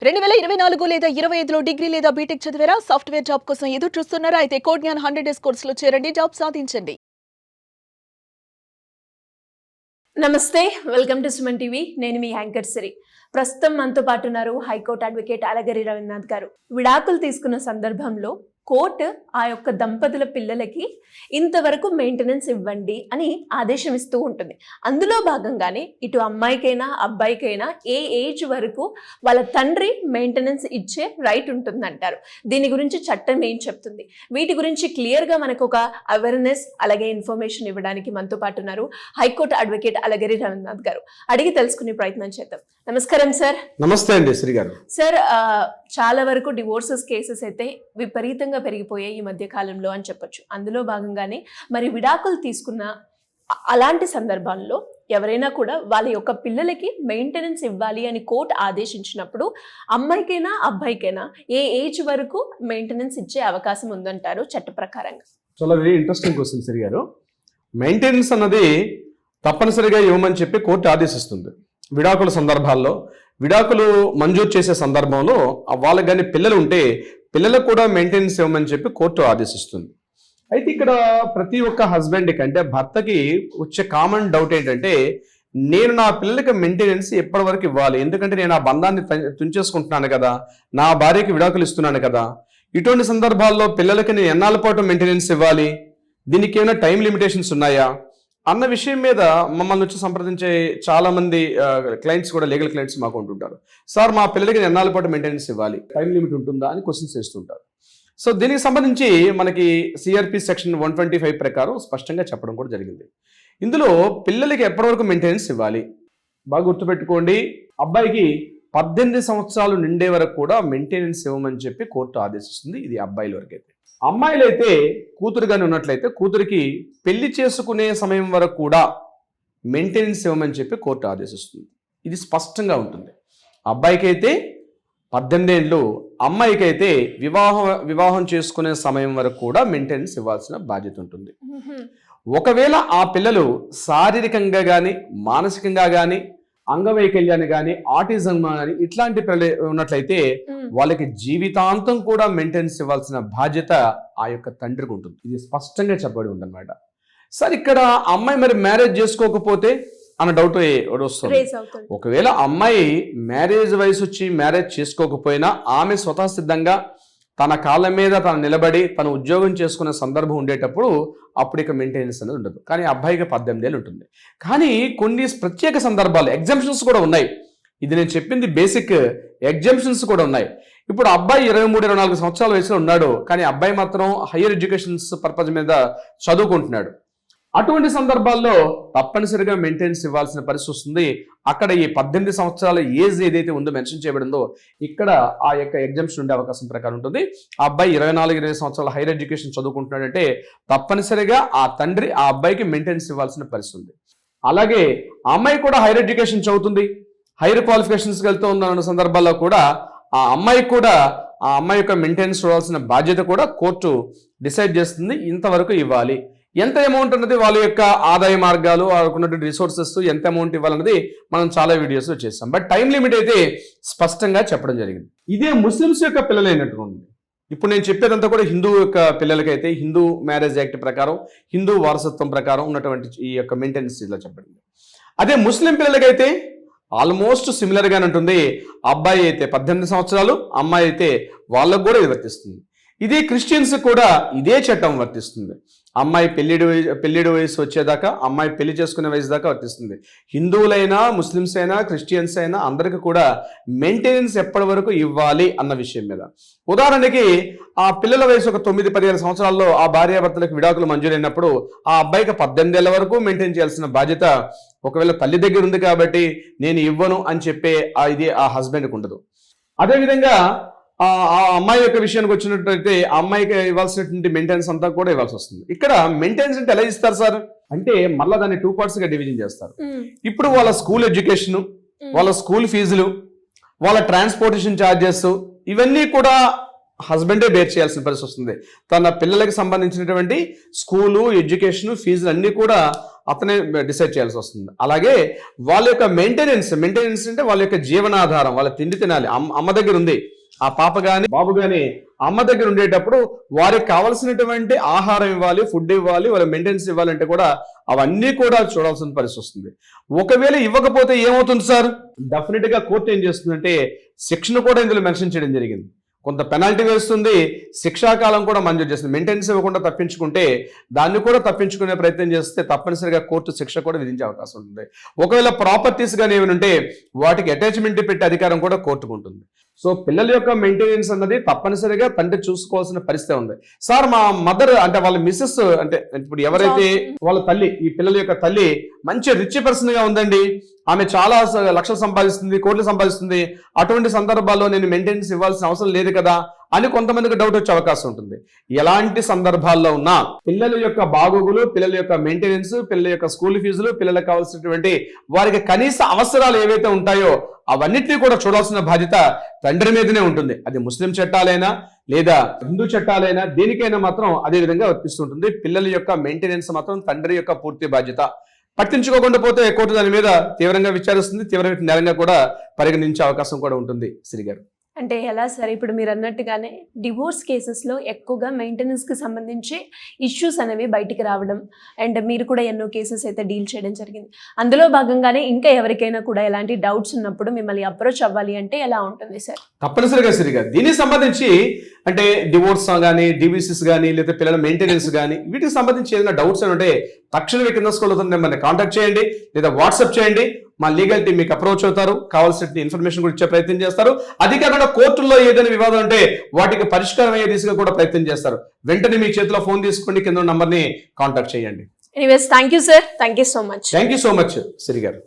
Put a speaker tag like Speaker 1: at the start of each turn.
Speaker 1: 2024 లేదా 25లో డిగ్రీ లేదా బీటెక్ చదివారా? సాఫ్ట్‌వేర్ జాబ్ కోసం ఎదురు చూస్తున్నారా? అయితే కోడ్ జ్ఞాన్ 100 డేస్ కోర్సులో చేరండి, జాబ్ సాధించండి.
Speaker 2: నమస్తే, వెల్కమ్ టు సుమన్ టీవీ. నేను మీ యాంకర్ సిరి. ప్రస్తుతం మనతో పాటు ఉన్నారు హైకోర్టు అడ్వకేట్ అలగిరి రవీంద్రనాథ్ గారు. విడాకులు తీసుకున్న సందర్భంలో కోర్టు ఆ యొక్క దంపతుల పిల్లలకి ఇంతవరకు మెయింటెనెన్స్ ఇవ్వండి అని ఆదేశం ఇస్తూ ఉంటుంది. అందులో భాగంగానే ఇటు అమ్మాయికైనా అబ్బాయికైనా ఏ ఏజ్ వరకు వాళ్ళ తండ్రి మెయింటెనెన్స్ ఇచ్చే రైట్ ఉంటుందంటారు. దీని గురించి చట్టం ఏం చెప్తుంది, వీటి గురించి క్లియర్గా మనకు ఒక అవేర్నెస్ అలాగే ఇన్ఫర్మేషన్ ఇవ్వడానికి మనతో పాటు ఉన్నారు హైకోర్టు అడ్వకేట్ అలగిరి రవీంద్రనాథ్ గారు. అడిగి తెలుసుకునే ప్రయత్నం చేద్దాం. నమస్కారం సార్.
Speaker 3: నమస్తే అండి శ్రీ గారు.
Speaker 2: సార్, చాలా వరకు డివోర్సెస్ కేసెస్ అయితే విపరీతంగా పెరిగిపోయాయి ఈ మధ్య కాలంలో అని చెప్పొచ్చు. అందులో భాగంగానే మరి విడాకులు తీసుకున్న అలాంటి సందర్భాల్లో ఎవరైనా కూడా వాళ్ళ యొక్క పిల్లలకి మెయింటెనెన్స్ ఇవ్వాలి అని కోర్టు ఆదేశించినప్పుడు అమ్మాయికైనా అబ్బాయికైనా ఏ ఏజ్ వరకు మెయింటెనెన్స్ ఇచ్చే అవకాశం ఉందంటారు చట్ట ప్రకారంగా?
Speaker 3: చాలా వెరీ ఇంట్రెస్టింగ్ క్వశ్చన్ శ్రీ గారు. మెయింటెనెన్స్ అన్నది తప్పనిసరిగా ఇవ్వమని చెప్పి కోర్టు ఆదేశిస్తుంది. విడాకుల సందర్భాల్లో విడాకులు మంజూరు చేసే సందర్భంలో వాళ్ళకి కానీ పిల్లలు ఉంటే పిల్లలకు కూడా మెయింటెనెన్స్ ఇవ్వమని చెప్పి కోర్టు ఆదేశిస్తుంది. అయితే ఇక్కడ ప్రతి ఒక్క హస్బెండ్ కంటే భర్తకి వచ్చే కామన్ డౌట్ ఏంటంటే, నేను నా పిల్లలకి మెయింటెనెన్స్ ఎప్పటి వరకు ఇవ్వాలి, ఎందుకంటే నేను ఆ బంధాన్ని తుంచేసుకుంటున్నాను కదా, నా భార్యకి విడాకులు ఇస్తున్నాను కదా, ఇటువంటి సందర్భాల్లో పిల్లలకి నేను ఎన్నాళ్ళ పాటు మెయింటెనెన్స్ ఇవ్వాలి, దీనికి ఏమైనా టైం లిమిటేషన్స్ ఉన్నాయా అన్న విషయం మీద మమ్మల్ని వచ్చి సంప్రదించే చాలా మంది క్లయింట్స్ కూడా, లీగల్ క్లయింట్స్ మాకు ఉంటుంటారు. సార్, మా పిల్లలకి ఎన్నాళ్ళ పాటు మెయింటెనెన్స్ ఇవ్వాలి, టైం లిమిట్ ఉంటుందా అని క్వశ్చన్స్ చేస్తుంటారు. సో దీనికి సంబంధించి మనకి సిఆర్పి సెక్షన్ 125 ప్రకారం స్పష్టంగా చెప్పడం కూడా జరిగింది. ఇందులో పిల్లలకి ఎప్పటి వరకు మెయింటెనెన్స్ ఇవ్వాలి, బాగా గుర్తుపెట్టుకోండి, అబ్బాయికి 18 సంవత్సరాలు నిండే వరకు కూడా మెయింటెనెన్స్ ఇవ్వమని చెప్పి కోర్టు ఆదేశిస్తుంది. ఇది అబ్బాయిల వరకు. అయితే అమ్మాయిలు అయితే కూతురుగానే ఉన్నట్లయితే కూతురికి పెళ్లి చేసుకునే సమయం వరకు కూడా మెయింటెనెన్స్ ఇవ్వమని చెప్పి కోర్టు ఆదేశిస్తుంది. ఇది స్పష్టంగా ఉంటుంది. అబ్బాయికి అయితే 18 ఏళ్ళు, అమ్మాయికి అయితే వివాహం చేసుకునే సమయం వరకు కూడా మెయింటెనెన్స్ ఇవ్వాల్సిన బాధ్యత ఉంటుంది. ఒకవేళ ఆ పిల్లలు శారీరకంగా కానీ మానసికంగా కానీ అంగవైకల్యాన్ని కానీ ఆటిజం కానీ ఇట్లాంటి ఉన్నట్లయితే వాళ్ళకి జీవితాంతం కూడా మెయింటెనెన్స్ ఇవ్వాల్సిన బాధ్యత ఆ యొక్క తండ్రికి ఉంటుంది. ఇది స్పష్టంగా చెప్పబడి ఉందన్నమాట. సార్, ఇక్కడ అమ్మాయి మరి మ్యారేజ్ చేసుకోకపోతే అన్న డౌట్ వస్తుంది. ఒకవేళ అమ్మాయి మ్యారేజ్ వయసు వచ్చి మ్యారేజ్ చేసుకోకపోయినా ఆమె స్వతఃసిద్ధంగా తన కాళ్ళ మీద తను నిలబడి తన ఉద్యోగం చేసుకునే సందర్భం ఉండేటప్పుడు అప్పుడు ఇక మెయింటెనెన్స్ అనేది ఉండదు. కానీ అబ్బాయికి 18 ఏళ్ళు ఉంటుంది. కానీ కొన్ని ప్రత్యేక సందర్భాలు ఎగ్జామ్షన్స్ కూడా ఉన్నాయి. ఇది నేను చెప్పింది బేసిక్, ఎగ్జామ్షన్స్ కూడా ఉన్నాయి. ఇప్పుడు అబ్బాయి 23-24 సంవత్సరాల వయసులో ఉన్నాడు, కానీ అబ్బాయి మాత్రం హయ్యర్ ఎడ్యుకేషన్స్ పర్పస్ మీద చదువుకుంటున్నాడు. అటువంటి సందర్భాల్లో తప్పనిసరిగా మెయింటెనెన్స్ ఇవ్వాల్సిన పరిస్థితి వస్తుంది. అక్కడ ఈ 18 సంవత్సరాల ఏజ్ ఏదైతే ఉందో మెన్షన్ చేయబడిందో ఇక్కడ ఆ యొక్క ఎగ్జామ్షన్ ఉండే అవకాశం ప్రకారం ఉంటుంది. ఆ అబ్బాయి 24-25 సంవత్సరాల హైయర్ ఎడ్యుకేషన్ చదువుకుంటున్నాడంటే తప్పనిసరిగా ఆ తండ్రి ఆ అబ్బాయికి మెయింటెనెన్స్ ఇవ్వాల్సిన పరిస్థితి ఉంది. అలాగే ఆ అమ్మాయి కూడా హైయర్ ఎడ్యుకేషన్ చదువుతుంది, హైయర్ క్వాలిఫికేషన్స్కి వెళ్తూ ఉన్న సందర్భాల్లో కూడా ఆ అమ్మాయికి కూడా ఆ అమ్మాయి యొక్క మెయింటెనెన్స్ ఇవ్వాల్సిన బాధ్యత కూడా కోర్టు డిసైడ్ చేస్తుంది. ఇంతవరకు ఇవ్వాలి, ఎంత అమౌంట్ అన్నది వాళ్ళ యొక్క ఆదాయ మార్గాలు, వాళ్ళకున్నటువంటి రిసోర్సెస్ ఎంత అమౌంట్ ఇవ్వాలన్నది మనం చాలా వీడియోస్లో చేస్తాం. బట్ టైం లిమిట్ అయితే స్పష్టంగా చెప్పడం జరిగింది. ఇదే ముస్లిమ్స్ యొక్క పిల్లలు అయినట్టుగా ఉంది. ఇప్పుడు నేను చెప్పేదంతా కూడా హిందూ యొక్క పిల్లలకైతే హిందూ మ్యారేజ్ యాక్ట్ ప్రకారం, హిందూ వారసత్వం ప్రకారం ఉన్నటువంటి ఈ యొక్క మెయింటెనెన్స్ ఇలా చెప్పబడింది. అదే ముస్లిం పిల్లలకైతే ఆల్మోస్ట్ సిమిలర్గానే ఉంటుంది. అబ్బాయి అయితే 18 సంవత్సరాలు, అమ్మాయి అయితే వాళ్ళకు కూడా ఇది వర్తిస్తుంది. ఇదే క్రిస్టియన్స్ కూడా ఇదే చట్టం వర్తిస్తుంది. అమ్మాయి పెళ్లిడి వయసు వచ్చేదాకా, అమ్మాయి పెళ్లి చేసుకునే వయసు దాకా వర్తిస్తుంది. హిందువులైనా ముస్లిమ్స్ అయినా క్రిస్టియన్స్ అయినా అందరికీ కూడా మెయింటెనెన్స్ ఎప్పటి వరకు ఇవ్వాలి అన్న విషయం మీద. ఉదాహరణకి ఆ పిల్లల వయసు ఒక 9-15 సంవత్సరాల్లో ఆ భార్యాభర్తలకు విడాకులు మంజూరైనప్పుడు ఆ అబ్బాయికి 18 ఏళ్ల వరకు మెయింటైన్ చేయాల్సిన బాధ్యత ఒకవేళ తల్లి దగ్గర ఉంది కాబట్టి నేను ఇవ్వను అని చెప్పే ఇది ఆ హస్బెండ్కి ఉండదు. అదేవిధంగా ఆ అమ్మాయి యొక్క విషయానికి వచ్చినట్టయితే ఆ అమ్మాయికి ఇవ్వాల్సినటువంటి మెయింటెనెన్స్ అంతా కూడా ఇవ్వాల్సి వస్తుంది. ఇక్కడ మెయింటెనెన్స్ అంటే ఎలా ఇస్తారు సార్ అంటే మళ్ళీ దాన్ని 2 పార్ట్స్గా డివిజన్ చేస్తారు. ఇప్పుడు వాళ్ళ స్కూల్ ఎడ్యుకేషన్, వాళ్ళ స్కూల్ ఫీజులు, వాళ్ళ ట్రాన్స్పోర్టేషన్ ఛార్జెస్ ఇవన్నీ కూడా హస్బెండే బేర్ చేయాల్సిన పరిస్థితి వస్తుంది. తన పిల్లలకి సంబంధించినటువంటి స్కూలు, ఎడ్యుకేషన్, ఫీజులు అన్నీ కూడా అతనే డిసైడ్ చేయాల్సి వస్తుంది. అలాగే వాళ్ళ యొక్క మెయింటెనెన్స్ అంటే వాళ్ళ యొక్క జీవనాధారం, వాళ్ళ తిండి తినాలి. అమ్మ దగ్గర ఉంది, ఆ పాప గాని బాబు గాని అమ్మ దగ్గర ఉండేటప్పుడు వారికి కావాల్సినటువంటి ఆహారం ఇవ్వాలి, ఫుడ్ ఇవ్వాలి, వాళ్ళ మెయింటెనెన్స్ ఇవ్వాలంటే కూడా అవన్నీ కూడా చూడాల్సిన పరిస్థితి వస్తుంది. ఒకవేళ ఇవ్వకపోతే ఏమవుతుంది సార్? డెఫినెట్ గా కోర్టు ఏం చేస్తుందంటే శిక్షను కూడా ఇందులో మెన్షన్ చేయడం జరిగింది. కొంత పెనాల్టీ వేస్తుంది, శిక్షాకాలం కూడా మంజూరు చేస్తుంది. మెయింటెనెన్స్ ఇవ్వకుండా తప్పించుకుంటే దాన్ని కూడా తప్పించుకునే ప్రయత్నం చేస్తే తప్పనిసరిగా కోర్టు శిక్ష కూడా విధించే అవకాశం ఉంటుంది. ఒకవేళ ప్రాపర్టీస్ కానీ ఏమైనా ఉంటే వాటికి అటాచ్మెంట్ పెట్టే అధికారం కూడా కోర్టుకు ఉంటుంది. సో పిల్లల యొక్క మెయింటెనెన్స్ అన్నది తప్పనిసరిగా తండ్రి చూసుకోవాల్సిన పరిస్థితి ఉంది. సార్ మా మదర్ అంటే వాళ్ళ మిస్సెస్ అంటే ఇప్పుడు ఎవరైతే వాళ్ళ తల్లి, ఈ పిల్లల యొక్క తల్లి మంచి రిచ్ పర్సన్ గా ఉందండి, ఆమె చాలా లక్షలు సంపాదిస్తుంది, కోట్లు సంపాదిస్తుంది, అటువంటి సందర్భాల్లో నేను మెయింటెనెన్స్ ఇవ్వాల్సిన అవసరం లేదు కదా అని కొంతమందికి డౌట్ వచ్చే అవకాశం ఉంటుంది. ఎలాంటి సందర్భాల్లో ఉన్నా పిల్లల యొక్క బాగోగులు, పిల్లల యొక్క మెయింటెనెన్స్, పిల్లల యొక్క స్కూల్ ఫీజులు, పిల్లలకు కావాల్సినటువంటి వారికి కనీస అవసరాలు ఏవైతే ఉంటాయో అవన్నిటినీ కూడా చూడాల్సిన బాధ్యత తండ్రి మీదనే ఉంటుంది. అది ముస్లిం చట్టాలైనా లేదా హిందూ చట్టాలైనా దేనికైనా మాత్రం అదే విధంగా వర్తిస్తుంటుంది. పిల్లల యొక్క మెయింటెనెన్స్ మాత్రం తండ్రి యొక్క పూర్తి బాధ్యత. పట్టించుకోకుండా పోతే కోర్టు దాని మీద తీవ్రంగా విచారిస్తుంది, తీవ్రమైన నేరంగా కూడా పరిగణించే అవకాశం కూడా ఉంటుంది. శ్రీ గారు
Speaker 2: అంటే ఎలా సార్, ఇప్పుడు మీరు అన్నట్టుగానే డివోర్స్ కేసెస్లో ఎక్కువగా మెయింటెనెన్స్కి సంబంధించి ఇష్యూస్ అనేవి బయటికి రావడం, అండ్ మీరు కూడా ఎన్నో కేసెస్ అయితే డీల్ చేయడం జరిగింది. అందులో భాగంగానే ఇంకా ఎవరికైనా కూడా ఎలాంటి డౌట్స్ ఉన్నప్పుడు మిమ్మల్ని అప్రోచ్ అవ్వాలి అంటే ఎలా ఉంటుంది సార్?
Speaker 3: తప్పనిసరిగా శ్రీగా దీనికి సంబంధించి అంటే డివోర్స్ కానీ, డివిసిస్ కానీ, లేదా పిల్లల మెయింటెనెన్స్ కానీ వీటికి సంబంధించి ఏదైనా డౌట్స్ అని ఉంటే తక్షణమే కింద స్కూల్ నెంబర్ని కాంటాక్ట్ చేయండి లేదా వాట్సాప్ చేయండి. మా లీగల్ టీం మీకు అప్రోచ్ అవుతారు, కావాల్సిన ఇన్ఫర్మేషన్ కూడా ఇచ్చే ప్రయత్నం చేస్తారు. అది కాకుండా కోర్టుల్లో ఏదైనా వివాదం ఉంటే వాటికి పరిష్కారం అయ్యే దిశగా కూడా ప్రయత్నం చేస్తారు. వెంటనే మీ చేతిలో ఫోన్ తీసుకోండి, కింద నంబర్ని కాంటాక్ట్ చేయండి.
Speaker 2: Anyways thank you sir, thank you so much.
Speaker 3: Thank you so much Shri గారు.